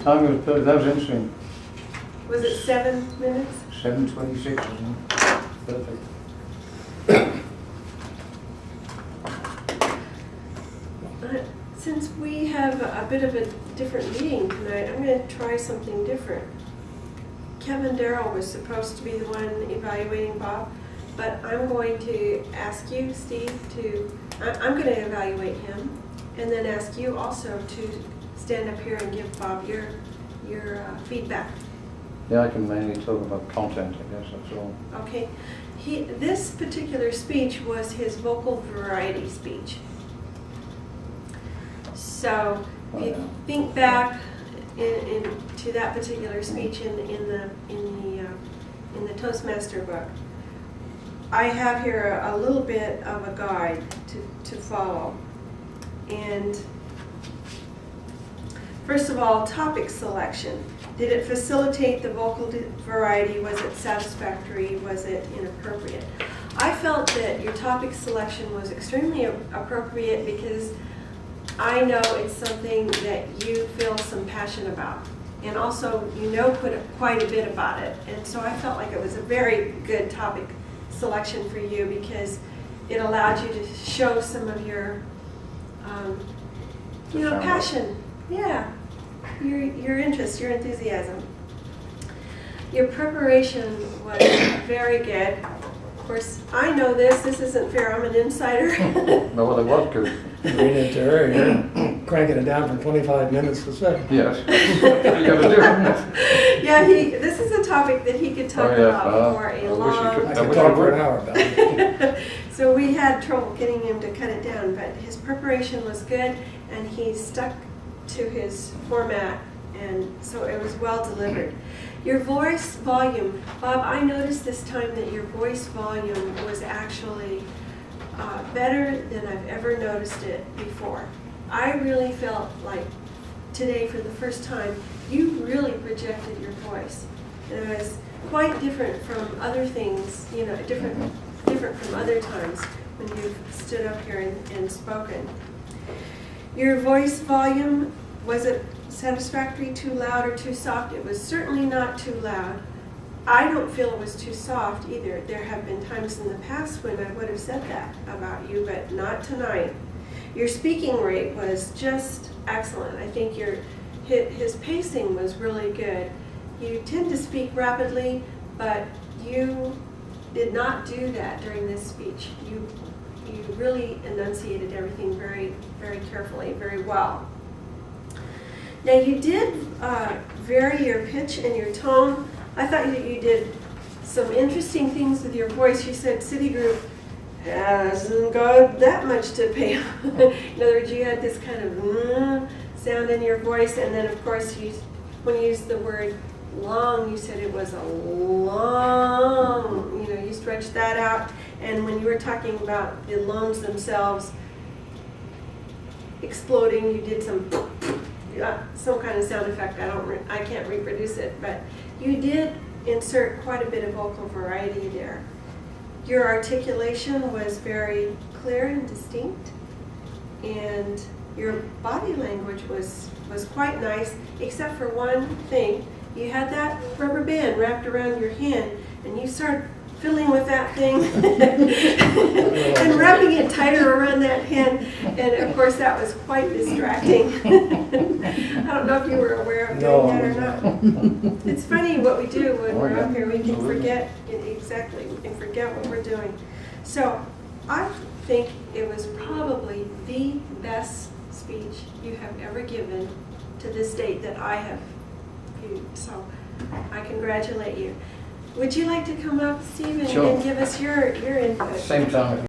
time was perfect. That was interesting. Was it 7 minutes? 7:26, isn't it? Perfect. Since we have a bit of a different meeting tonight, I'm going to try something different. Kevin Darrell was supposed to be the one evaluating Bob, but I'm going to ask you, Steve, I'm going to evaluate him, and then ask you also to stand up here and give Bob your feedback. Yeah, I can mainly talk about content, I guess, that's all. Okay. This particular speech was his vocal variety speech. So if you think back to that particular speech in the Toastmaster book, I have here a little bit of a guide to follow. And first of all, topic selection. Did it facilitate the vocal variety? Was it satisfactory? Was it inappropriate? I felt that your topic selection was extremely appropriate because I know it's something that you feel some passion about. And also, you know quite a bit about it. And so I felt like it was a very good topic selection for you because it allowed you to show some of your, passion. Yeah. Your interest, your enthusiasm. Your preparation was very good. Of course, I know this isn't fair, I'm an insider. No, well, it was good. Read into her, you're cranking it down from 25 minutes a second. Yes. You got to do it. Yeah, this is a topic that he could talk about for a long I could talk for an hour about it. So we had trouble getting him to cut it down, but his preparation was good and he stuck to his format, and so it was well delivered. Your voice volume, Bob, I noticed this time that your voice volume was actually better than I've ever noticed it before. I really felt like today, for the first time, you really projected your voice. And it was quite different from other things, different from other times when you've stood up here and spoken. Your voice volume, was it satisfactory, too loud, or too soft? It was certainly not too loud. I don't feel it was too soft either. There have been times in the past when I would have said that about you, but not tonight. Your speaking rate was just excellent. I think his pacing was really good. You tend to speak rapidly, but you did not do that during this speech. You really enunciated everything very, very carefully, very well. Now you did vary your pitch and your tone. I thought that you did some interesting things with your voice. You said Citigroup hasn't got that much to pay. In other words, you had this kind of sound in your voice, and then of course when you used the word long, you said it was a long, you stretched that out. And when you were talking about the loans themselves exploding, you did some kind of sound effect. I can't reproduce it, but you did insert quite a bit of vocal variety there. Your articulation was very clear and distinct, and your body language was quite nice, except for one thing. You had that rubber band wrapped around your hand, and you started fiddling with that thing and wrapping it tighter around that hand, and of course that was quite distracting. I don't know if you were aware of doing that or not. It's funny what we do when we're up here. We can forget exactly. We can forget what we're doing. So I think it was probably the best speech you have ever given to this date that I have viewed. So I congratulate you. Would you like to come up, Steve, and give us your input? Same time.